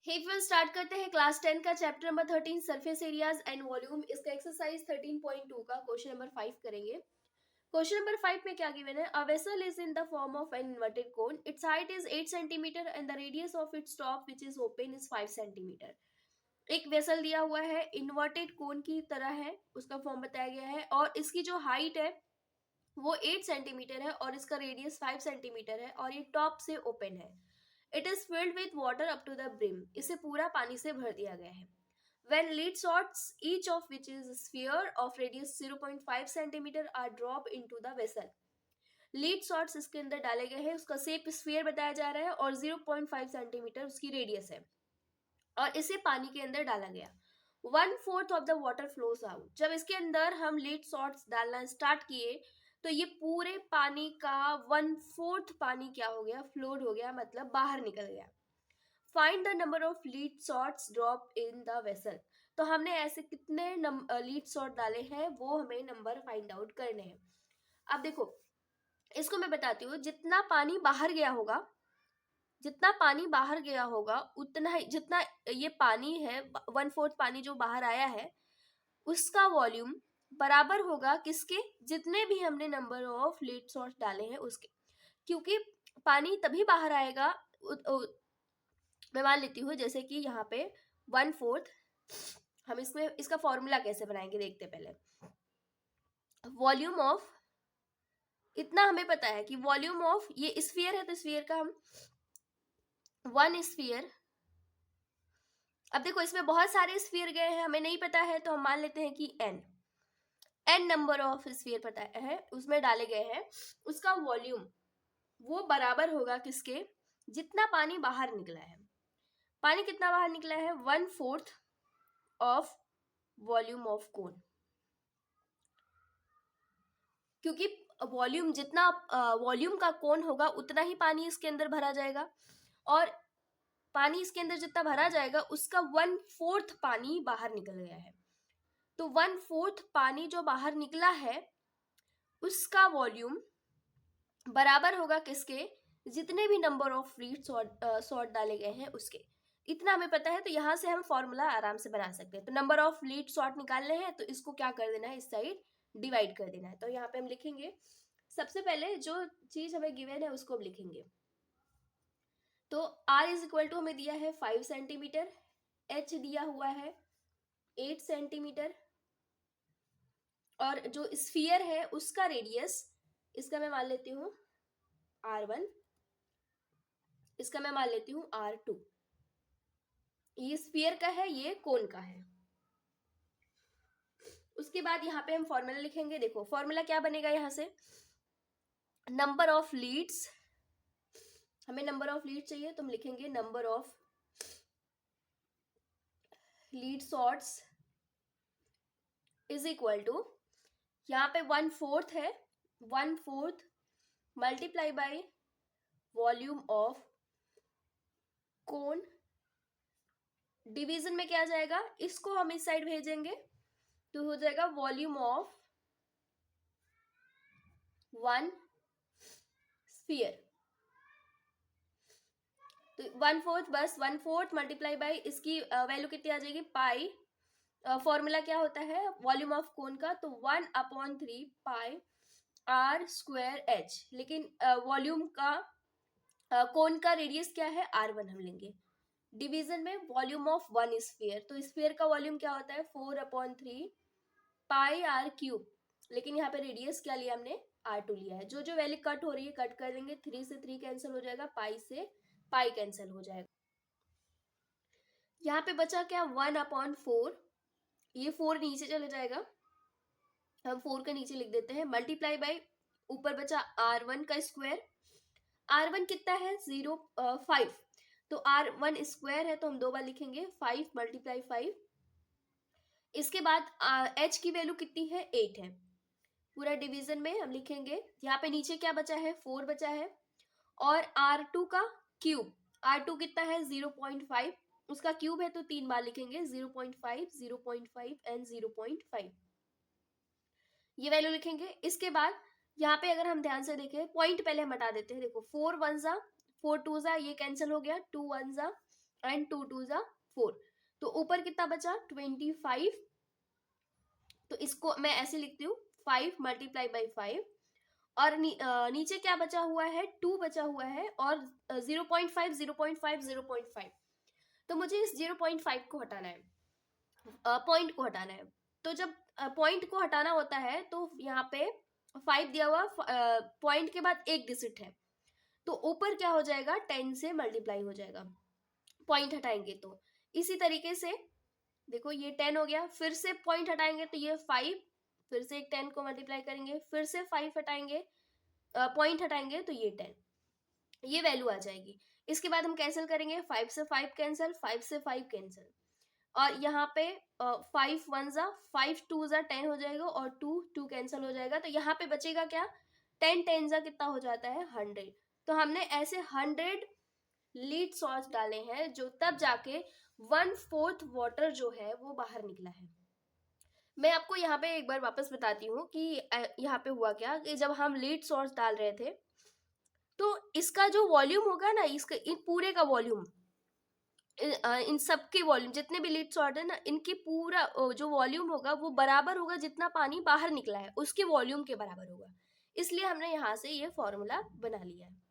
हे friends, start करते हैं class 10 का chapter number 13 surface areas and volume. इसका एक्सरसाइज 13.2 का क्वेश्चन नंबर 5 करेंगे। क्वेश्चन नंबर 5 में क्या गिवन है? A vessel is in the form of an inverted cone, it's height is 8 centimetre and the radius of its top which is open is 5 centimetre. एक vessel दिया हुआ है, inverted कोन की तरह है, उसका फॉर्म बताया गया है और इसकी जो हाइट है वो 8 सेंटीमीटर है और इसका रेडियस 5 सेंटीमीटर है और ये टॉप से ओपन है। It is filled with water up to the brim, इसे पूरा पानी से भर दिया गया है। When lead sorts, each of which is a sphere of radius 0.5 centimeter are dropped into the vessel. Lead shots इसके अंदर डाले गए हैं, उसका शेप स्फीयर बताया जा रहा है और 0.5 सेंटीमीटर उसकी रेडियस है और इसे पानी के अंदर डाला गया। 1/4 of the water flows out. जब इसके अंदर हम लीड शॉर्ट्स डालना स्टार्ट किए तो ये पूरे पानी का 1/4 पानी क्या हो गया? फ्लोड हो गया, मतलब बाहर निकल गया। Find the number of lead shots drop in the vessel. तो हमने ऐसे कितने लीड शॉट डाले हैं वो हमें नंबर फाइंड आउट करने हैं। अब देखो, इसको मैं बताती हूँ। जितना पानी बाहर गया होगा, जितना पानी बाहर गया होगा उतना ही, जितना ये पानी है 1/4 पानी जो बाहर आया है उसका वॉल्यूम बराबर होगा किसके? जितने भी हमने नंबर ऑफ लीड शॉट्स डाले हैं उसके। क्योंकि पानी तभी बाहर आएगा, मैं मान लेती हूँ जैसे कि यहाँ पे 1/4, हम इसमें इसका फॉर्मूला कैसे बनाएंगे देखते पहले। वॉल्यूम ऑफ, इतना हमें पता है कि वॉल्यूम ऑफ, ये स्फीयर है तो स्फीयर का हम 1 स्फीयर। अब देखो इसमें बहुत सारे स्फीयर गए हैं, हमें नहीं पता है तो हम मान लेते हैं कि n नंबर ऑफ स्फीयर पता है उसमें डाले गए हैं, उसका वॉल्यूम वो बराबर होगा किसके? जितना पानी बाहर निकला है। पानी कितना बाहर निकला है? 1/4 ऑफ वॉल्यूम ऑफ कोन। क्योंकि वॉल्यूम जितना वॉल्यूम का कोन होगा उतना ही पानी इसके अंदर भरा जाएगा और पानी इसके अंदर जितना भरा जाएगा उसका 1/4 पानी बाहर निकल गया है। तो 1/4 पानी जो बाहर निकला है उसका वॉल्यूम बराबर होगा किसके? जितने भी नंबर ऑफ लीड शॉट डाले गए हैं उसके। इतना हमें पता है तो यहाँ से हम फॉर्मूला आराम से बना सकते हैं। तो नंबर ऑफ लीड शॉट निकालने हैं तो इसको क्या कर देना है? इस साइड डिवाइड कर देना है। तो यहाँ पे हम लिखेंगे, सबसे पहले जो चीज हमें गिवन है उसको हम लिखेंगे। तो R इज इक्वल टू हमें दिया है 5 सेंटीमीटर, H दिया हुआ है 8 सेंटीमीटर और जो स्फीयर है उसका रेडियस, इसका मैं मान लेती हूँ R1, इसका मैं मान लेती हूँ R2। ये स्फीयर का है, ये कोन का है। उसके बाद यहाँ पे हम फॉर्मूला लिखेंगे। देखो फॉर्मूला क्या बनेगा यहाँ से? नंबर ऑफ लीड्स, हमें नंबर ऑफ लीड चाहिए तो हम लिखेंगे number of lead shots is equal to, यहाँ पे 1/4 है, 1/4 multiply by volume of cone. Division में क्या आ जाएगा? इसको हम इस साइड भेजेंगे तो हो जाएगा वॉल्यूम ऑफ 1 स्फीयर। तो 1/4, बस 1/4 मल्टीप्लाई बाई इसकी वैल्यू कितनी आ जाएगी? पाई। फॉर्मूला क्या होता है वॉल्यूम ऑफ कोन का? तो 1/3 पाई R स्क्वायर H। लेकिन वॉल्यूम का कोन का रेडियस क्या है? R1 हम लेंगे। डिवीजन में वॉल्यूम ऑफ 1 स्फीयर, तो स्फीयर का वॉल्यूम क्या होता है? 4/3 पाई R क्यूब। लेकिन यहाँ पे रेडियस क्या लिया हमने? R2 लिया है। जो जो वैल्यू कट हो रही है कट कर देंगे, 3 से 3 कैंसिल हो जाएगा, पाई से पाई कैंसिल हो जाएगा। यहाँ पे बचा क्या? 1/4, ये 4 नीचे चले जाएगा, हम 4 का नीचे लिख देते हैं, मल्टीप्लाई बाई ऊपर बचा R1 का स्क्वायर। R1 कितना है? 5। तो R1 स्क्वायर है तो हम 2 बार लिखेंगे, 5 मल्टीप्लाई 5। इसके बाद H की वैल्यू कितनी है? 8 है। पूरा डिवीजन में हम लिखेंगे, यहाँ पे नीचे क्या बचा है? 4 बचा है और R2 का क्यूब। R2 कितना है? 0.5, उसका क्यूब है तो 3 बार लिखेंगे, 0.5, 0.5 एंड 0.5, ये वैल्यू लिखेंगे। इसके बाद यहाँ पे अगर हम ध्यान से देखें, पॉइंट पहले हम हटा देते हैं। देखो 4 1 जा, 4 2 जा, ये कैंसिल हो गया, 2 1 जा एंड 2 2 जा 4। तो ऊपर कितना बचा 25। तो इसको मैं ऐसे लिखती हूँ 5 मल्टीप्लाई बाई 5 और नीचे क्या बचा हुआ है 2 बचा हुआ है और 0.5 0.5 0.5। तो मुझे इस 0.5 को हटाना है, पॉइंट को हटाना है। तो जब पॉइंट को हटाना होता है तो यहाँ पे 5 दिया हुआ, पॉइंट के बाद एक डिजिट है, तो ऊपर क्या हो जाएगा 10 से मल्टीप्लाई हो जाएगा पॉइंट हटाएंगे तो। इसी तरीके से देखो ये 10 हो गया, फिर से पॉइंट हटाएंगे तो ये 5, फिर से एक 10 को मल्टीप्लाई करेंगे, फिर से 5 हटाएंगे, पॉइंट हटाएंगे तो ये 10, ये वैल्यू आ जाएगी। इसके बाद हम कैंसिल करेंगे, 5 से 5 कैंसिल, 5 से 5 कैंसिल, और यहाँ पे 5 1 जा 5 2 जा 10 हो जाएगा और 2 2 कैंसिल हो जाएगा। तो यहाँ पे बचेगा क्या 10 10 जा कितना हो जाता है 100। तो हमने ऐसे 100 लीड सॉल्ट डाले हैं, जो तब जाके 1/4 वाटर जो है वो बाहर निकला है। मैं आपको यहाँ पे एक बार वापस बताती हूँ कि यहाँ पे हुआ क्या कि जब हम लीड सॉल्ट डाल रहे थे तो इसका जो वॉल्यूम होगा ना, इसका इन पूरे का वॉल्यूम, इन सबके वॉल्यूम जितने भी लीड सॉल्ट है ना, इनकी पूरा जो वॉल्यूम होगा वो बराबर होगा जितना पानी बाहर निकला है उसके वॉल्यूम के बराबर होगा। इसलिए हमने यहाँ से ये फॉर्मूला बना लिया है।